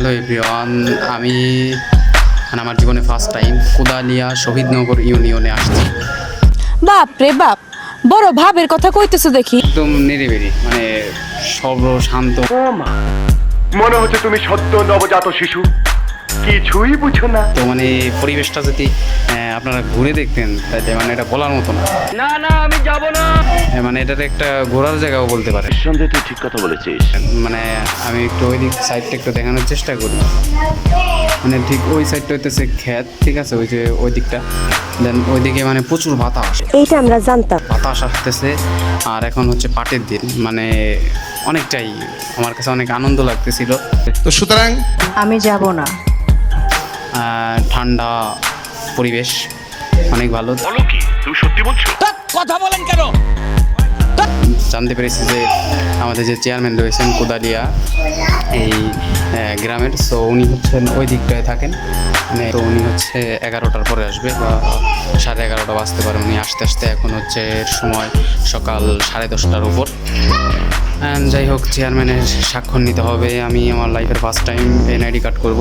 Hello everyone, আমি আমার জীবনে ফার্স্ট টাইম কোদালিয়া শহীদনগর ইউনিয়নে আসছি। বাপ রে বাপ, বড় ভাবের কথা কইতেছো দেখি। একদম নিরিবিলি, মানে সর্ব শান্ত। মনে হচ্ছে তুমি সদ্য নবজাত শিশু, কিছুই বুঝো না। তো মানে পরিবেশটা যদি আপনারা ঘুরে দেখতেন তাহলে মানে এটা বলার মতো না। না না, আমি যাব না। মানে এটার একটা ঘোরার জায়গাও বলতে পারে। সন্দেহ, তুই ঠিক কথা বলেছিস। মানে আমি একটু ওই দিক সাইডটা একটু দেখানোর চেষ্টা করি। মানে ঠিক ওই সাইডটা হইতেছে ক্ষেত, ঠিক আছে, ওই যে ওই দিকটা। দেন ওইদিকে মানে প্রচুর বাতাস, এইটা আমরা জানতাম। বাতাস আসতেছে। আর এখন হচ্ছে পাটের দিন, মানে অনেকটাই আমার কাছে অনেক আনন্দ লাগতেছিল। তো সুতরাং আমি যাব না। ঠান্ডা পরিবেশ, অনেক ভালো। বলো কি, তুমি সত্যি বলছো? কথা বলেন কেন? জানতে পেরেছি যে আমাদের যে চেয়ারম্যান রয়েছেন কোদালিয়া এই গ্রামের, সো উনি হচ্ছেন ওই দিকটায় থাকেন। মানে তো উনি হচ্ছে 11টার পরে আসবে বা 11:30 বাজতে পারে উনি আসতে আসতে। এখন হচ্ছে সময় সকাল 10:30টার উপর। যাই হোক, চেয়ারম্যানের স্বাক্ষর নিতে হবে। আমি আমার লাইফের ফার্স্ট টাইম এনআইডি কার্ড করব।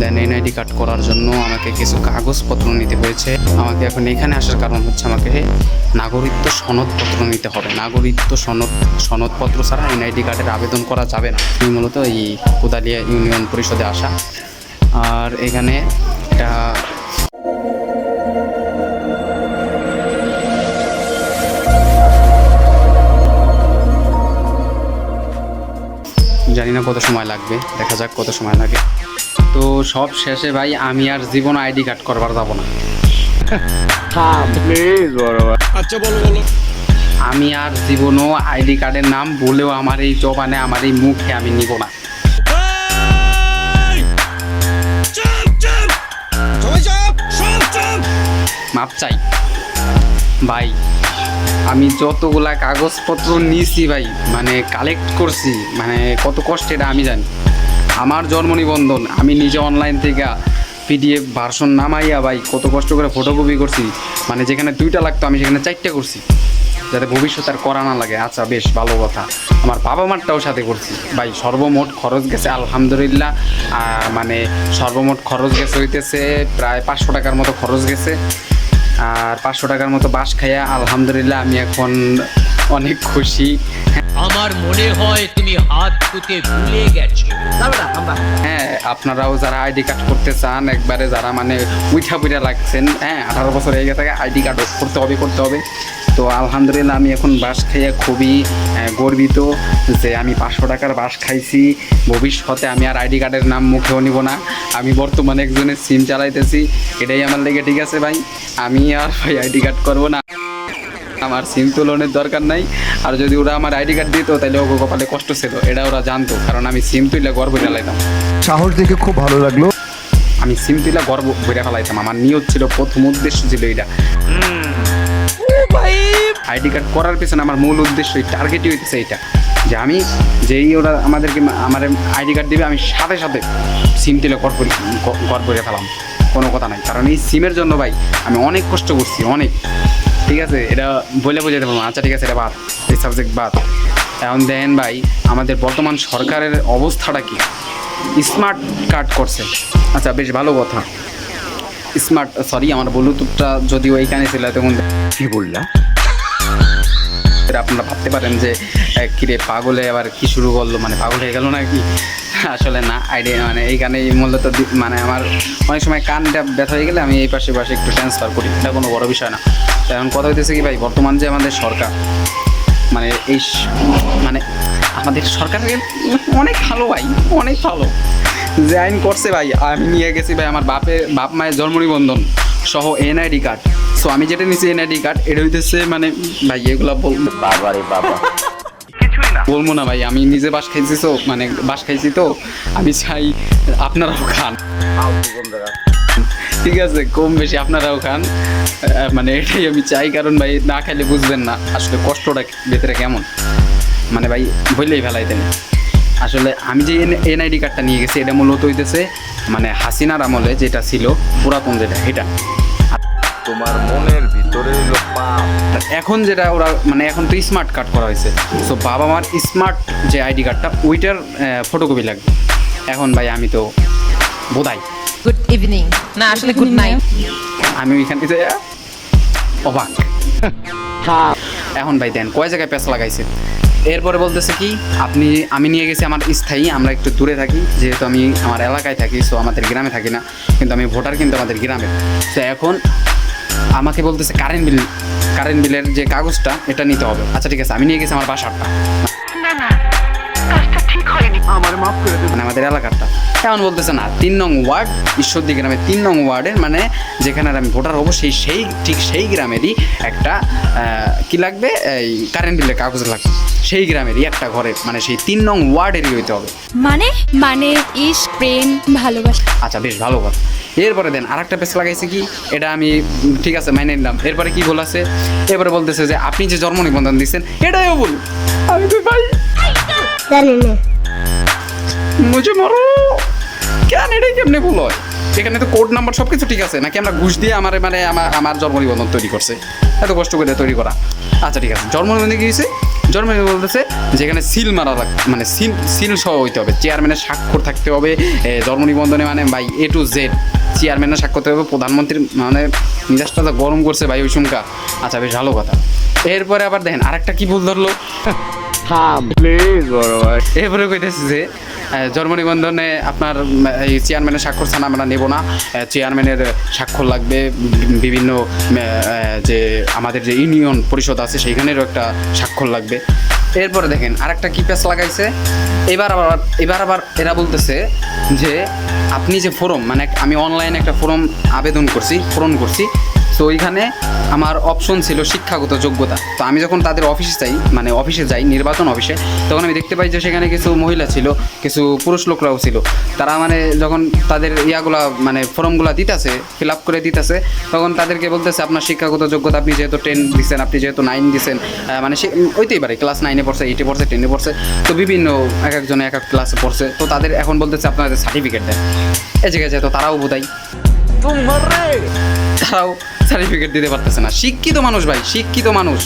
দেন এনআইডি কার্ড করার জন্য আমাকে কিছু কাগজপত্র নিতে হয়েছে। আমাকে এখন এখানে আসার কারণ হচ্ছে আমাকে নাগরিকত্ব সনদপত্র নিতে হবে। নাগরিকত্ব সনদপত্র ছাড়া এনআইডি কার্ডের আবেদন করা যাবে না। আমি মূলত এই কোদালিয়া ইউনিয়ন পরিষদে আসা। আর এখানে একটা জানি না কত সময় লাগবে, দেখা যাক কত সময় লাগে। তো সব শেষে ভাই, আমি আর জীবন আইডি কার্ড করবার যাব না। প্লিজ বড় ভাই। আচ্ছা বলো বলো। আমি আর জীবনও আইডি কার্ডের নাম বলেও আমার এই জবানে, আমার এই মুখে আমি নিব না। মাপ চাই ভাই। আমি যতগুলা কাগজপত্র নিয়েছি ভাই, মানে কালেক্ট করছি, মানে কত কষ্ট এটা আমি জানি। আমার জন্ম নিবন্ধন আমি নিজে অনলাইন থেকে পিডিএফ ভার্সন নামাইয়া ভাই কত কষ্ট করে ফটোকপি করছি। মানে যেখানে 2টা লাগতো আমি সেখানে 4টে করছি, যাতে ভবিষ্যতে আর করা না লাগে। আচ্ছা, বেশ ভালো কথা। আমার বাবা মারটাও সাথে করছি ভাই। সর্বমোট খরচ গেছে আলহামদুলিল্লাহ, মানে সর্বমোট খরচ গেছে হইতেছে প্রায় 500 টাকার মতো খরচ গেছে। আর 500 টাকার মতো বাস খাইয়া আলহামদুলিল্লাহ আমি এখন অনেক খুশি। আমার মনে হয় তুমি হাত ধুতে ভুলে গেছো। হ্যাঁ, আপনারাও যারা আইডি কার্ড করতে চান, একবারে যারা মানে উইঠা পুইঠা লাগছেন, 18 বছর হয়ে গেছে, আইডি কার্ড করতে হবে। তো আলহামদুলিল্লাহ আমি এখন বাস খাইয়া খুবই গর্বিত যে আমি 500 টাকার বাস খাইছি। ভবিষ্যতে আমি আর আইডি কার্ডের নাম মুখেও নিব না। আমি বর্তমানে একজনের সিম চালাইতেছি, এটাই আমার লেগে ঠিক আছে ভাই। আমি আর ভাই আইডি কার্ড করবো না, আমার সিম তুলনের দরকার নাই। আর যদি ওরা আমার আইডি কার্ড দিত তাহলে ওকে কপালে কষ্ট ছিল, এটা ওরা জানতো। কারণ আমি সিম তুইলে গর্ব ফেলাইতাম। সাহস দেখে খুব ভালো লাগলো। আমি সিম তুইলে গর্ব ভরে ফেলাইতাম। আমার নিয়ত ছিল, প্রথম উদ্দেশ্য ছিল এটা। আইডি কার্ড করার পেছনে আমার মূল উদ্দেশ্য, টার্গেটই হইতেছে এইটা, যে আমি যেই ওরা আমাদেরকে আমার আইডি কার্ড দেবে আমি সাথে সাথে সিম তুলে গর্ব করে ফেলাম, কোনো কথা নাই। কারণ এই সিমের জন্য ভাই আমি অনেক কষ্ট করছি, অনেক। ঠিক আছে, এটা বলে বোঝাতে পারবো। আচ্ছা ঠিক আছে, এটা বাদ, এই সাবজেক্ট বাদ। এখন দেখেন ভাই, আমাদের বর্তমান সরকারের অবস্থাটা কি। স্মার্ট কার্ড করছে, আচ্ছা বেশ ভালো কথা। আমার ব্লুটুথটা যদিও এইখানে ছিল, তখন কি বললা? আপনারা ভাবতে পারেন যে কিরে পাগলে আবার কি শুরু করলো, মানে পাগল হয়ে গেল নাকি। আসলে না, আইডিয়া মানে এইখানে মূলত মানে আমার অনেক সময় কানটা ব্যথা হয়ে গেলে আমি এই পাশে একটু ট্রান্সফার করি, এটা কোনো বড় বিষয় না। তো এখন কথা হইতেছে কি ভাই, বর্তমান যে আমাদের সরকার, মানে এই মানে আমাদের সরকারের অনেক ভালো ভাই, অনেক ভালো যে আইন করছে ভাই। আমি নিয়ে গেছি ভাই আমার বাপ মায়ের জন্ম নিবন্ধন সহ এনআইডি কার্ড। সো আমি যেটা নিয়েছি এনআইডি কার্ড, এটা হইতেছে মানে ভাই এগুলা বাবা রে বাবা, বলবো না ভাই। আমি নিজে বাস খাইছি তো আমি চাই আপনারাও খান, ঠিক আছে, কম বেশি আপনারাও খান। মানে এটাই আমি চাই, কারণ ভাই না খাইলে বুঝবেন না আসলে কষ্টটা ভেতরে কেমন। মানে ভাই বললেই ফেলাইতেন। আসলে আমি যে এনআইডি কার্ডটা নিয়ে গেছি, এটা মূলত হইতেছে মানে হাসিনার আমলে যেটা ছিল পুরাতন, এটা তোমার মনের ভিতরে এখন যেটা ওরা মানে এখন তো স্মার্ট কার্ড করা হয়েছে। সো বাবা মার স্মার্ট যে আইডি কার্ডটা, ওইটার ফটোকপি লাগবে। এখন ভাই আমি তো বোধাই গুড ইভিনিং না আসলে গুড নাইট আমি ওইখান থেকে অবাক এখন ভাই দেন কয় জায়গায় পেঁচ লাগাইছে এরপরে বলতেছে কি আমি নিয়ে গেছি আমার স্থায়ী, আমরা একটু দূরে থাকি যেহেতু আমি আমার এলাকায় থাকি, সো আমাদের গ্রামে থাকি না, কিন্তু আমি ভোটার কিন্তু আমাদের গ্রামে। তো এখন আমাকে বলতেছে কারেন্ট বিলের যে কাগজটা এটা নিতে হবে। আচ্ছা ঠিক আছে, আমি নিয়ে গেছি আমার বাসারটা, আমার মাফ করে দেবেন। মানে আমাদের এলাকারটা। এখন বলতেছে না 3 নং ওয়ার্ড ঈশ্বরদী গ্রামে 3 নং ওয়ার্ডের মানে যেখানে আমি ভোটার হবো সেই গ্রামেরই একটা কি লাগবে, এই কারেন্ট বিলের কাগজ লাগবে, সেই গ্রামেরই একটা ঘরের মানে সেই 3 নং ওয়ার্ডেরই হইতে হবে। মানে ইশক প্রেম ভালোবাসা। আচ্ছা বেশ ভালো কথা। এরপরে দেন আরেকটা পেস লাগাইছে কি, এটা আমি ঠিক আছে মাইনে নিলাম। এরপরে কি বল আছে, এরপরে বলতেছে যে আপনি যে জন্ম নিবন্ধন দিচ্ছেন এটাও বল। আমি তো ভাই মুঝে মারো কেন, এটাই কেমনে ভুল হয়? এখানে তো কোড নাম্বার সব কিছু ঠিক আছে, নাকি আমরা ঘুষ দিয়ে আমার জন্ম নিবন্ধন তৈরি করছে, এত কষ্ট করে তৈরি করা। আচ্ছা ঠিক আছে, জন্ম নিবন্ধন কি হয়েছে, জন্ম নিবন্ধন বলতেছে যেখানে সিল মারা মানে সিল সহ হইতে হবে, চেয়ারম্যানের স্বাক্ষর থাকতে হবে জন্ম নিবন্ধনে, মানে ভাই A to Z চেয়ারম্যানের স্বাক্ষর থাকতে হবে, প্রধানমন্ত্রীর মানে মিজাজটা তো গরম করছে ভাই ওই সুমকা। আচ্ছা বেশ ভালো কথা। এরপরে আবার দেখেন আরেকটা কি ভুল ধরলো, প্লিজ বড় ভাই। এরপরে কইতেছে যে জন্ম নিবন্ধনে আপনার এই চেয়ারম্যানের স্বাক্ষর ছাড়া আমরা নেব না, চেয়ারম্যানের স্বাক্ষর লাগবে, বিভিন্ন যে আমাদের যে ইউনিয়ন পরিষদ আছে সেইখানেরও একটা স্বাক্ষর লাগবে। এরপরে দেখেন আরেকটা কি পেস লাগাইছে, এবার আবার এরা বলতেছে যে আপনি যে ফর্ম মানে আমি অনলাইনে একটা ফর্ম পূরণ করছি, তো ওইখানে আমার অপশন ছিল শিক্ষাগত যোগ্যতা। তো আমি যখন তাদের অফিসে যাই নির্বাচন অফিসে, তখন আমি দেখতে পাই যে সেখানে কিছু মহিলা ছিল, কিছু পুরুষ লোকরাও ছিল। তারা মানে যখন তাদের মানে ফর্মগুলো দিতেছে, ফিল আপ করে দিতেছে, তখন তাদেরকে বলতেছে আপনার শিক্ষাগত যোগ্যতা, আপনি যেহেতু 10 দিচ্ছেন, আপনি যেহেতু 9 দিচ্ছেন, মানে সে হইতেই পারে ক্লাস 9-এ পড়ছে, 8-এ পড়ছে, 10-এ পড়ছে, তো বিভিন্ন এক একজনে এক এক ক্লাসে পড়ছে, তো তাদের এখন বলতেছে আপনাদের সার্টিফিকেট দেন। এই জায়গায় যেহেতু তারাও বোধাই তারাও সার্টিফিকেট দিতে পারতেছে না। শিক্ষিত মানুষ ভাই, শিক্ষিত মানুষ,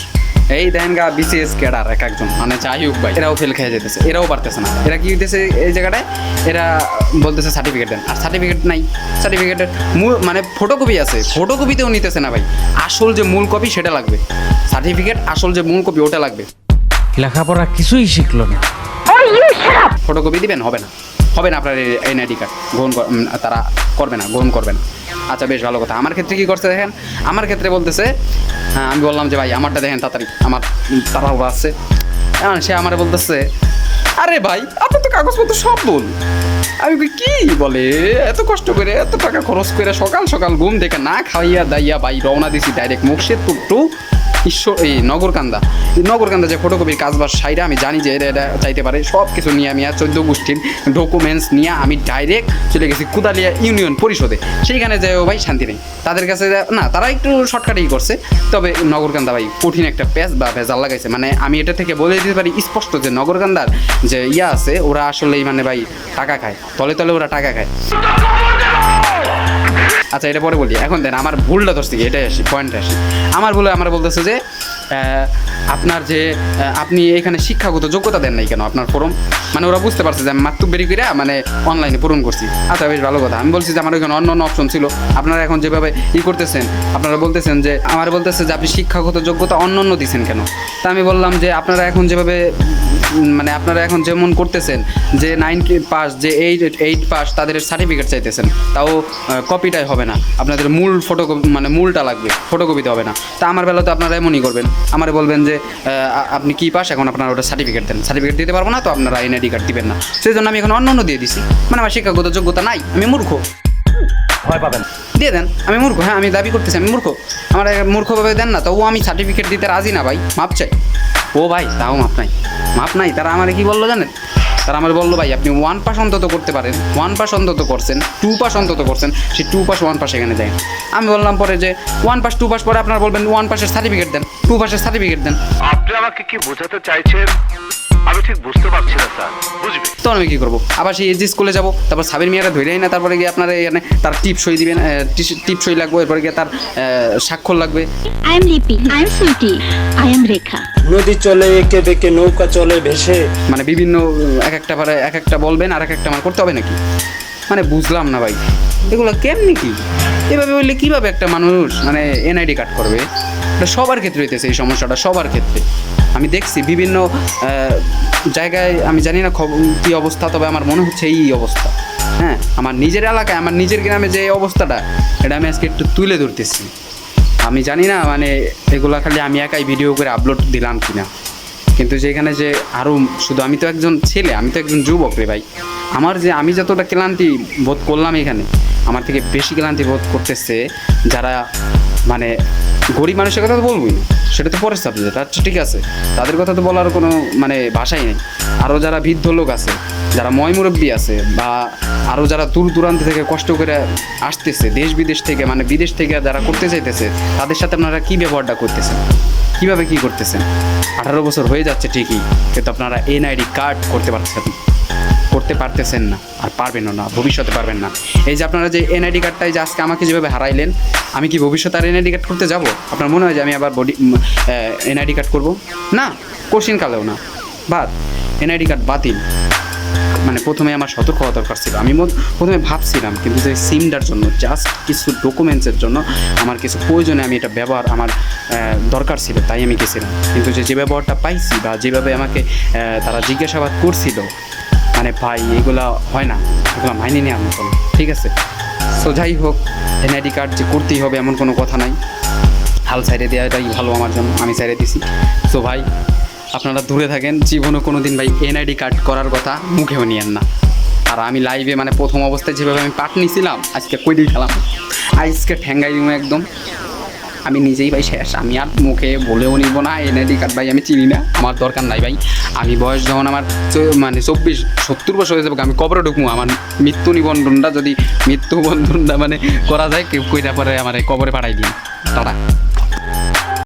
এই দেখেন গা BCS ক্যাডার এক একজন, মানে যাই হোক ভাই, এরাও ফেল খেয়ে যেতেছে, এরাও পারতেছে না। এরা কি দিতেছে এই জায়গাটায়, এরা বলতেছে সার্টিফিকেট দেন, আর সার্টিফিকেট নাই। সার্টিফিকেটের মানে ফটোকপি আছে, ফটোকপিতেও নিতেছে না ভাই, আসল যে মূল কপি সেটা লাগবে। সার্টিফিকেট আসল যে মূল কপি ওটা লাগবে। লেখাপড়া কিছুই শিখলো না। ফটোকপি দিবেন হবে না আপনার NID কার্ড তারা গ্রহণ করবে না। আচ্ছা বেশ ভালো কথা। আমার ক্ষেত্রে কি করছে দেখেন, আমার ক্ষেত্রে বলতেছে আমি বললাম যে ভাই আমারটা দেখেন তাড়াতাড়ি, আমার তাড়াহুড়ো আসছে। এখন সে আমার বলতেছে আরে ভাই আপনার তো কাগজপত্র সব ভুল। আমি কি বলে, এত কষ্ট করে এত টাকা খরচ করে সকাল সকাল ঘুম থেকে না খাইয়া দাইয়া ভাই রওনা দিছি ডাইরেক্ট মুর্শিদপুর টু এই নগরকান্দা যে ফটোকপির কাজবাজ সাইডে আমি জানি যে এটা চাইতে পারে, সব কিছু নিয়ে আমি 14 গোষ্ঠীর ডকুমেন্টস নিয়ে আমি ডাইরেক্ট চলে গেছি কুদালিয়া ইউনিয়ন পরিষদে। সেইখানে যাও ভাই শান্তি নেই তাদের কাছে, না তারা একটু শর্টকাটেই করছে, তবে নগরকান্দা ভাই কঠিন একটা প্যাচ বা ভেজাল লাগাইছে। মানে আমি এটা থেকে বলে দিতে পারি স্পষ্ট যে নগরকান্দার যে আছে ওরা আসলেই মানে ভাই টাকা খায়, তলে তলে ওরা টাকা খায়। আচ্ছা এটা পরে বলি, এখন দেন আমার ভুলটা ধরছি, এটাই আসি পয়েন্টে আসি। আমার ভুলে আমার বলতেছে যে আপনার যে আপনি এখানে শিক্ষাগত যোগ্যতা দেন নাই কেন আপনার ফর্ম, মানে ওরা বুঝতে পারছে যে আমি মাত্র বেরি করে মানে অনলাইনে পূরণ করছি। আচ্ছা বেশ ভালো কথা। আমি বলছি যে আমার ওইখানে অন্য অপশন ছিল, আপনারা এখন যেভাবে করতেছেন, আপনারা বলতেছেন যে আমার বলতেছে যে আপনি শিক্ষাগত যোগ্যতা অন্য দিচ্ছেন কেন। তা আমি বললাম যে আপনারা এখন যেভাবে মানে আপনারা এখন যেমন করতেছেন যে 9 পাস যে 8 পাস তাদের সার্টিফিকেট চাইতেছেন, তাও কপিটাই হবে না, আপনাদের মূল ফটোকপি মানে মূলটা লাগবে, ফটোকপিতে হবে না। তা আমার বেলাতে আপনারা এমনই করবেন, আমার বলবেন যে আপনি কি পাস, এখন আপনারা ওটা সার্টিফিকেট দেন, সার্টিফিকেট দিতে পারবো না তো আপনারা NID কার্ড দিবেন না। সেই জন্য আমি এখন অন্য দিয়ে দিছি, মানে আমার শিক্ষাগত যোগ্যতা নাই, আমি মূর্খ। ভয় পাবেন, দিয়ে দেন, আমি মূর্খ, হ্যাঁ আমি দাবি করতেছি আমি মূর্খ, আমার মূর্খভাবে দেন না, তো আমি সার্টিফিকেট দিতে রাজি না ভাই, মাপ চাই। ও ভাই তাও মাপ নাই। তারা আমার কি বললো জানেন, তারা আমার বললো ভাই আপনি 1 পাস অন্তত করতে পারেন, 1 পাস অন্তত করছেন, 2 পাস অন্তত করছেন, সেই 2 পাস 1 পাস এখানে যায়। আমি বললাম পরে যে 1 পাস 2 পাস পরে আপনারা বলবেন 1 পাসের সার্টিফিকেট দেন, 2 পাসের সার্টিফিকেট দেন। আপনি আমাকে কি বোঝাতে চাইছেন? আমি ঠিক বুঝতে পারছি না স্যার, বুঝবে? তখন আমি কী করবো? আবার সেই এসজি স্কুলে যাবো, তারপর সাবির মিয়ারা ধরেই না, তারপরে গিয়ে আপনারা এখানে তার টিপ সই দিবেন, টিপ সই লাগবে, এরপরে গিয়ে তার স্বাক্ষর লাগবে। I am Lipi. I am Sweetie. I am Rekha. নদী চলে এঁকে বেঁকে, নৌকা চলে ভেসে। মানে বিভিন্ন এক একটা পারে এক একটা বলবেন, আর এক একটা আমার করতে হবে নাকি? মানে বুঝলাম না ভাই, এগুলো কেমনি কি? এভাবে বললে কীভাবে একটা মানুষ মানে এনআইডি কার্ড করবে? এটা সবার ক্ষেত্রে হইতেছে এই সমস্যাটা, সবার ক্ষেত্রে আমি দেখছি বিভিন্ন জায়গায়। আমি জানি না কী অবস্থা, তবে আমার মনে হচ্ছে এই অবস্থা। হ্যাঁ, আমার নিজের এলাকায়, আমার নিজের গ্রামে যে অবস্থাটা, এটা আমি আজকে একটু তুলে ধরতেছি। আমি জানি না মানে এগুলো খালি আমি একাই ভিডিও করে আপলোড দিলাম কিনা, কিন্তু যেখানে যে আরও শুধু আমি তো একজন ছেলে, আমি তো একজন যুবক রে ভাই। আমার যে আমি যতটা ক্লান্তি বোধ করলাম এখানে, আমার থেকে বেশি ক্লান্তি বোধ করতেছে যারা মানে গরিব মানুষের কথা তো বলবই না, সেটা তো পরের সাবজেক্ট। আচ্ছা ঠিক আছে, তাদের কথা তো বলার কোনো মানে ভাষাই নেই। আরও যারা বৃদ্ধ লোক আছে, যারা ময়মুরব্বী আছে, বা আরও যারা দূর দূরান্ত থেকে কষ্ট করে আসতেছে, দেশ বিদেশ থেকে, মানে বিদেশ থেকে যারা করতে চাইতেছে, তাদের সাথে আপনারা কী ব্যবহারটা করতেছেন, কীভাবে কী করতেছেন? 18 বছর হয়ে যাচ্ছে ঠিকই, কিন্তু আপনারা এনআইডি কার্ড করতে পারতেছেন না, আর পারবেনও না, ভবিষ্যতে পারবেন না। এই যে আপনারা যে এনআইডি কার্ডটাই যে আজকে আমাকে যেভাবে হারাইলেন, আমি কি ভবিষ্যতে আর এনআইডি কার্ড করতে যাব? আপনার মনে হয় যে আমি আবার এনআইডি কার্ড করব? না, কোশ্চিন কালেও না। বাদ, এনআইডি কার্ড বাতিল। মানে প্রথমে আমার সতর্ক হওয়া দরকার ছিল। আমি প্রথমে ভাবছিলাম, কিন্তু যে সিমটার জন্য, জাস্ট কিছু ডকুমেন্টসের জন্য, আমার কিছু প্রয়োজনে আমি এটা ব্যবহার আমার দরকার ছিল, তাই আমি গেছিলাম। কিন্তু যে ব্যবহারটা পাইছি, বা যেভাবে আমাকে তারা জিজ্ঞাসাবাদ করছিল, মানে ভাই এগুলো হয় না, এগুলো মাইনে নেওয়ার মতো না, ঠিক আছে? সো যাই হোক, এনআইডি কার্ড যে করতেই হবে এমন কোনো কথা নাই। হাল সাইডে দেওয়াটাই ভালো আমার জন্য, আমি সাইডে দিছি। সো ভাই, আপনারা দূরে থাকেন, জীবনে কোনো দিন ভাই এনআইডি কার্ড করার কথা মুখেও নিয়েন না। আর আমি লাইভে মানে প্রথম অবস্থায় যেভাবে আমি পাট নিয়েছিলাম, আজকে কই দিয়ে খেলাম, আজকে ঠ্যাঙ্গাই দিব একদম। আমি নিজেই ভাই শেষ, আমি আর মুখে বলেও নিব না এনআইডি কার্ড ভাই আমি চিনি না, আমার দরকার নাই ভাই। আমি বয়স যখন আমার মানে 40-70 বছর হয়ে যাবে, আমি কবরে ঢুকবো। আমার মৃত্যু নিবন্ধনটা মানে করা যায়, কেউ কইটা পরে আমার কবরে পাঠাই দিন, টাটা।